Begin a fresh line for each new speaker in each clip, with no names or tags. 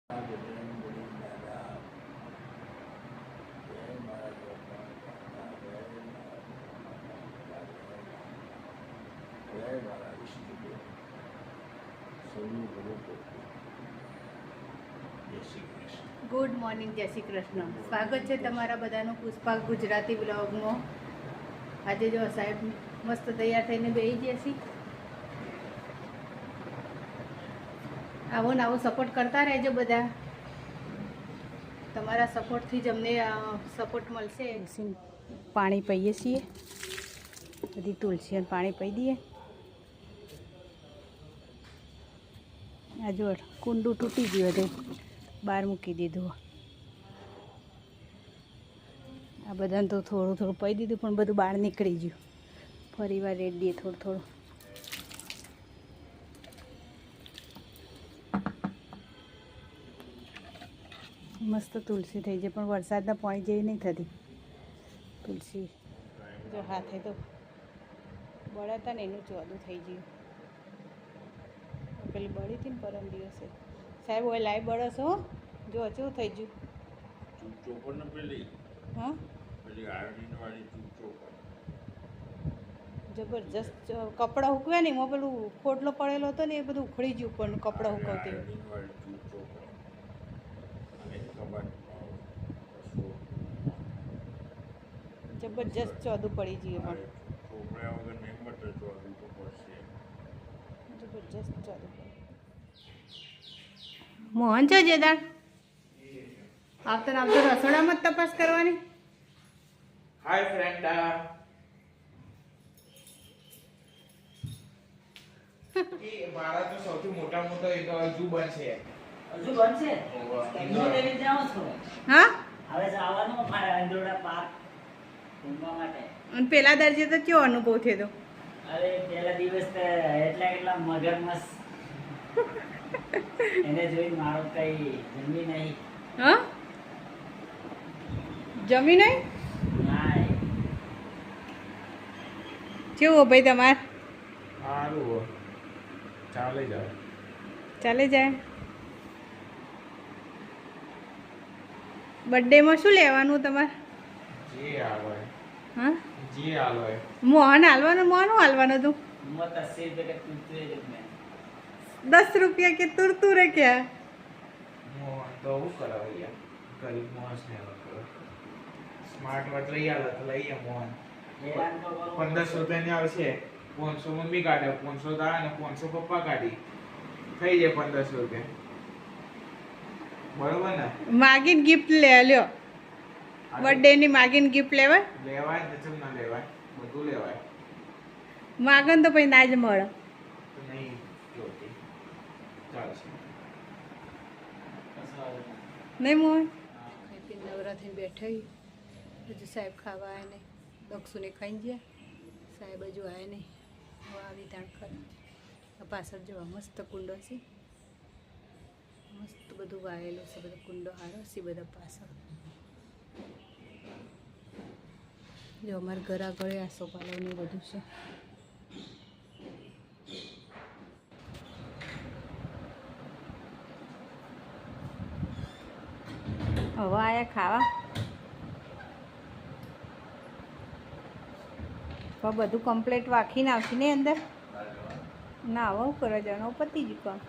Good morning, જય શ્રી કૃષ્ણ. સ્વાગત છે તમારા બધાનું પુષ્પા ગુજરાતી બ્લોગમાં. આજે જો સાહેબ મસ્ત તૈયાર થઈને બેસી ગયા છે. આવો ને આવો સપોર્ટ કરતા રહેજો બધા. તમારા સપોર્ટથી જ અમને સપોર્ટ મળશે. પાણી પીએ છીએ, બધી તુલસી અને પાણી પી દઈએ. આ જો કુંડું તૂટી ગયું હતું, બહાર મૂકી દીધું. આ બધાને તો થોડું થોડું પી દીધું, પણ બધું બહાર નીકળી ગયું. ફરી વાર રેડ દઈએ થોડું થોડું. મસ્ત તુલસી થઈ જાય, પણ વરસાદના પાણી જેવી નહીં થતી તુલસી. જો હાથે તો બળાતા ને એનું ચોદું થઈ ગયું. પેલી બળી હતી ને પરમ દિવસે. સાહેબ ઓય લાઈ બળસ હો, જો કેવું થઈ ગયું. હા જબરજસ્ત કપડાં ઉકવ્યા ને એમાં પેલું ખોટલો પડેલો હતો ને એ બધું ઉખડી ગયું, પણ કપડાં ઉકવતી જબરજસ્ત ચોદું પડી ગયું. પણ જબરજસ્ત ચોદું પડી. મોહન છે જેદાર આવતો આવતો રસોડામાં જ તપાસ કરવાની.
હાય ફ્રેન્ડ, મારા તો સૌથી મોટા મોટો એક હજુ બનશે.
હા
હવે જવાનું મારા અંદોડા પાર્ક ઘૂમવા માટે.
અને પેલા દરજે તો કેવો અનુભવ થયો હતો?
અરે પહેલા દિવસ તો એટલા મગજમસ્ત એને જોઈને મારો કઈ જમી નહીં.
હા જમી નહીં?
ના
કેવું ભાઈ તમારે?
સારું, ચાલે જાય.
ચાલે જાય. બર્થડેમાં શું લેવાનું તમારે?
જે આવે.
હા
જે આવે.
મોહન હાલવાનું? મોહન હાલવાનું હતું?
મત 80 રૂપિયા તુંતરે જ મેં
10 રૂપિયા કે તુરતુરે ક્યાં?
મોહન તો હું કરાવે યાર, ગરીબ માણસ ને કરો. સ્માર્ટ વોચ લઈ આવે તો લઈએ મોહન. 1500 રૂપિયાની આવશે, 500 મમ્મી કાઢે, 500 તારા ને 500 પપ્પા કાઢી, થઈ જાય 1500 રૂપિયા. બરોબર ને?
માગીને ગિફ્ટ લે લ્યો. બર્થડે ની માગીને ગિફ્ટ લેવાય?
લેવાય ને, ચમ ના લેવાય? બધું લેવાય.
માગન તો પછી ના જ મળે.
તો નહીં જોતી ચાલશે.
નહીં મોહન નવરાત્રી બેઠા હજુ સાહેબ ખાવા આવ્યા નહીં. દક્ષુને ખાઈ ગયા. સાહેબ હજુ આવ્યા નહીં. આવી તાણ ખરા. પાછળ જોવા મસ્ત કુંડો છે, મસ્ત બધું વાયેલું છે. બધો કુંડો સારો છે બધા પાછળ. જો અમારે ઘર આગળ આસોપાલવને બધું છે. હવે આયા ખાવા. બધું કમ્પ્લીટ વાખીને આવશે ને અંદર. ના હવે કરે જવાનું પતી ગયું કામ.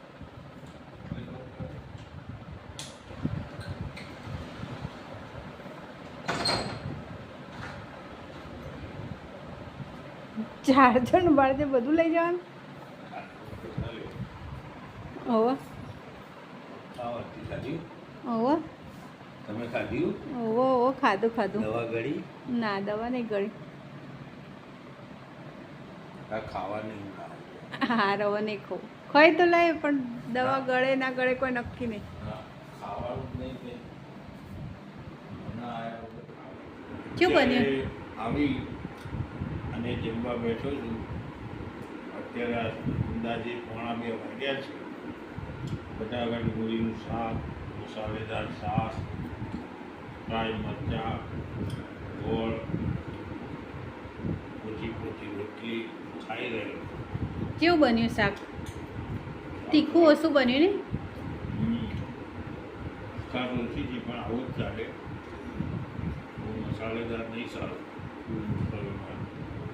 ચાર્જર બાળજે બધું લઈ જવાનું. હવે હવે
તમે ખાધ્યું?
ઓવો ખાધું ખાધું.
દવા ગળી?
ના દવા નહીં ગળી.
આ ખાવા નહીં.
હા રવા નહીં ખાવું. ખાઈ તો લાય, પણ દવા ગળે ના ગળે કોઈ નક્કી નહીં.
ખાવાનું જ નહીં.
શું બન્યું?
આવી અને જમવા બેઠો છું. અત્યારે અંદાજે 1:30 વાગ્યા છે. બટાકાની પૂરીનું શાક, મસાલેદાર છાશ, ફ્રાય મરચાં, ગોળ, પોચી રોટલી ખાઈ રહ્યો.
કેવું બન્યું શાક? તીખું ઓછું બન્યું ને?
મીઠાશ ઓછી છે પણ આવું જ ચાલે. બહુ મસાલેદાર નહીં સારું.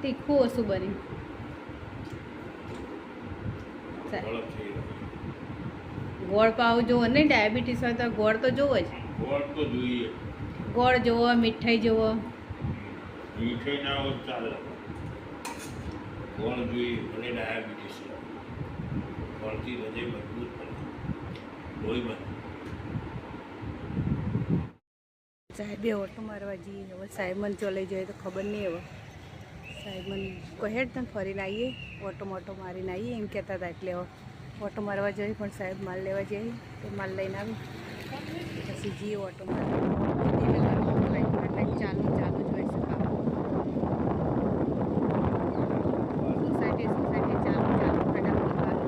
તીખું ઓછું બન્યું.
કડક થઈ રહ્યું.
ગોળ પાવ જોવો નહીં, ડાયાબિટીસ હોય તો ગોળ તો જોવો જ.
ગોળ તો જોઈએ.
ગોળ જોવો, મીઠાઈ જોવો.
મીઠાઈ ના હોય તો ચાલે. ગોળ જોઈએ ભલે ડાયાબિટીસ છે. ગોળથી હૃદય મજબૂત બને. લોહી બને.
સાહેબે ઓટો મારવા જઈએ. હવે સાહેબ મને ચલાઈ જાય તો ખબર નહીં. હવે સાહેબ મને કહે જ ને ફરીને આવીએ, ઓટો મોટો મારીને આવીએ એમ કહેતા હતા. એટલે હવે ઓટો મારવા જઈએ, પણ સાહેબ માલ લેવા જઈએ તો માલ લઈને આવી પછી જઈએ ઓટો મારવા. ચાલુ ચાલુ જ હોય છે કામ. સોસાયટી ચાલુ ચાલુ ફટાફટ ચાલુ.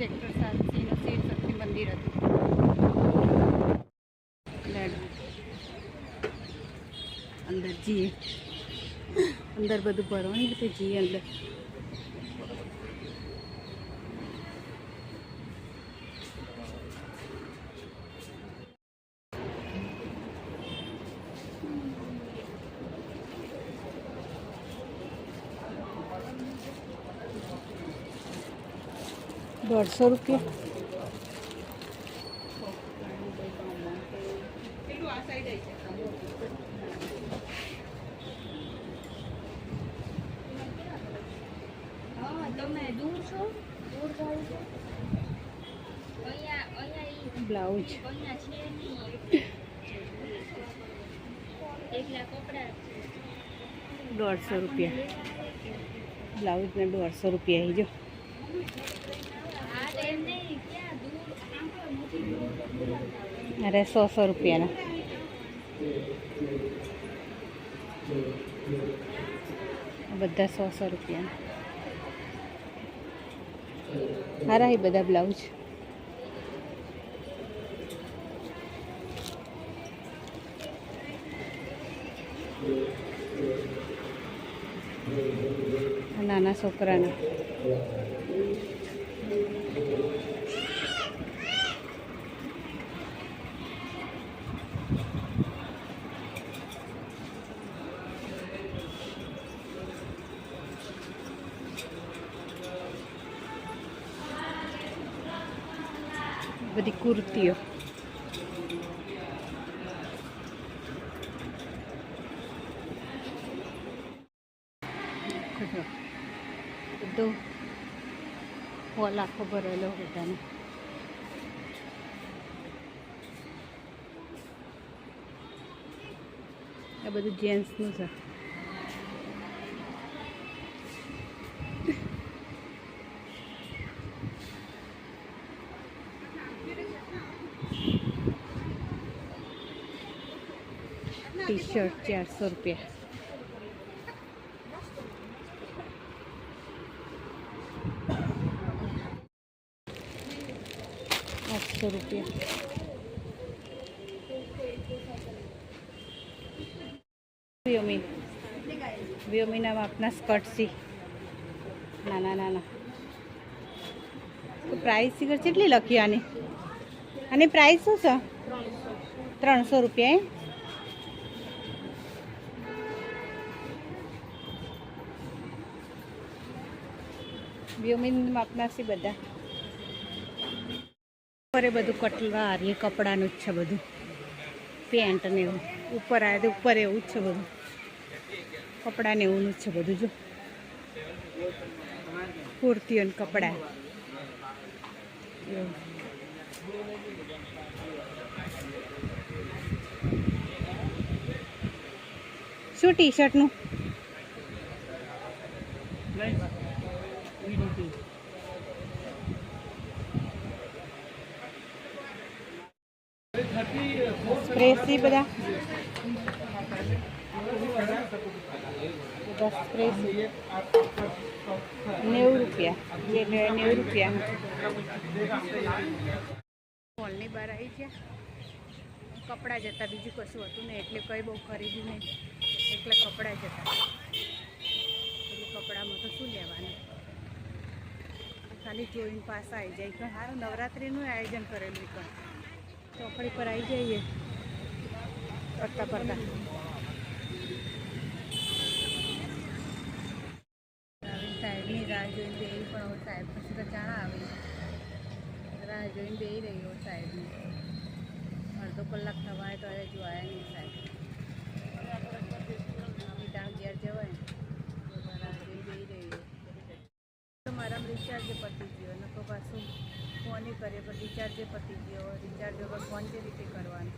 સેક્ટર 7C નું શિવ શક્તિ મંદિર હતું. અંદર જઈએ, અંદર બધું ભરવાની રીતે જઈએ અંદર. ₹150.
તમે દૂર છો? દૂર જાવ છો? અહીંયા
બ્લાઉઝ
અહીંયા છે નહીં. એકલા કપડા
₹150. બ્લાઉઝના ₹150 આવી જો.
આ તો એમ નહીં ક્યાં દૂર આંકડો નથી દૂર.
અરે ₹100. બધા ₹100. સારા એ બધા બ્લાઉઝ. નાના છોકરાના બધી કુર્તીઓ. બધો હોલ આખો ભરેલો બધાને. આ બધું જેન્ટ્સનું છે. ટી-શર્ટ ₹400. ₹800. વ્યોમીના માપના સ્કર્ટ સી નાના નાના. તો પ્રાઇસ કેટલી લખી આની? આની પ્રાઇસ શું છે? ₹300. વ્યોમીન માપના છે બધા. ઉપર બધું કટલા એ કપડાનું જ છે બધું. પેન્ટ ને એવું ઉપર આવે તો ઉપર એવું જ છે બધું. કપડાં ને એવું જ છે બધું. જો કુર્તીઓ ને કપડાં એવું. શું ટી-શર્ટનું? સ્પ્રેસી બધા બધા સ્પ્રે 90 રૂપિયા જે લે 90 રૂપિયા મોલની બહાર આવી ગયા કપડાં જતા બીજું કશું હતું ને એટલે કંઈ બહુ ખરીદ્યું નહીં એટલે કપડાં જતા એટલે કપડામાં તો શું લેવાનું ખાલી જોઈને પાછા આવી જાય કે સારું નવરાત્રિનું આયોજન કરેલું પણ ચોકડી પર આવી જઈએ કરતા કરતા સાહેબની રાહ જોઈને બેહી પણ હવે સાહેબ પછી તો ચાણા આવે રાહ જોઈને બેહી રહી હોય સાહેબની અડધો કલાક થવાય તો હવે જોવાયા નહીં સાહેબ ત્યાં ઘેર જવાય રાહ જોઈને બેહી રહી હોય મારા રિચાર્જ પતી ગયો ન તો પાછું ફોન કરે પણ રિચાર્જ પતી ગયો રિચાર્જ વગર ફોન જે રીતે કરવાનું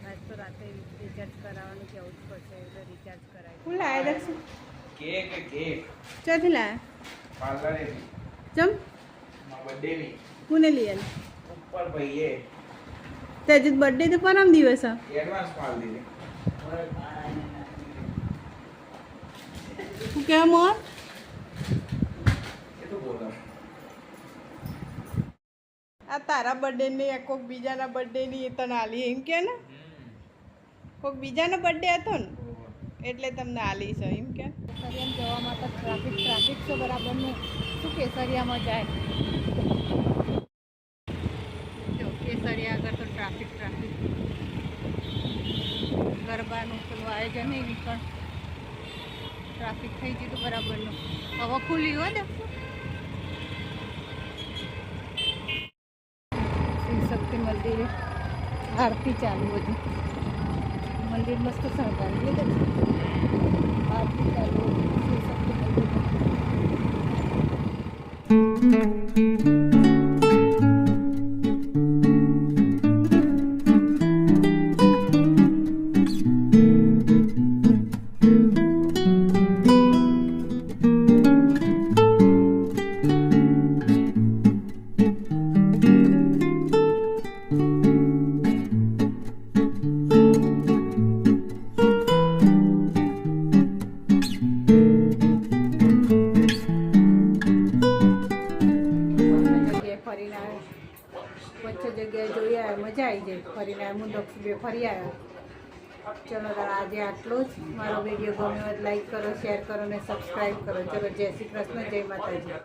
આજ તો રાતે રિચાર્જ કરાવવાનું જવું જ પડશે એટલે રિચાર્જ કરાવી હું લાયા દર્શન
કેક
ક્યાંથી લાયા
પાર્લરે
જમ
માં બર્થડે
કોને લઈ આલી
ઉપર ભાઈએ
તે હજી બર્થડે તો પરમ દિવસ આ
એડવાન્સ પાલ દીધી
તું કેમ મોર
એ તો બોલો
આ તારા બર્થડે ની કોઈક બીજાના બર્થડે ની એ તને આલી એમ કે ને કોઈક બીજાનો બર્થડે હતો ને એટલે તમને આલી છે એમ કે કેસરિયામાં જવા માટે ટ્રાફિક છે બરાબર ને શું કેસરિયામાં જાય જો કેસરિયા આગળ તો ટ્રાફિક ગરબાનું પેલું આયોજન નહીં નીકળ ટ્રાફિક થઈ ગયું તો બરાબરનું હવે ખુલ્લી હોય ને શિવ શક્તિ મંદિરે આરતી ચાલુ હતી મંદિર મસ્ત શણગારી લીધું આરતી ચાલુ હતી શિવ શક્તિ મંદિર વચ્ચે જગ્યાએ જોઈ આવ્યા મજા આવી જાય ફરીને આવ્યા હું દક્ષ બે ફરી આવ્યા ચલો આજે આટલું જ મારો વિડીયો ગમ્યો હોય લાઈક કરો શેર કરો ને સબસ્ક્રાઈબ કરો ચલો જય શ્રી કૃષ્ણ જય માતાજી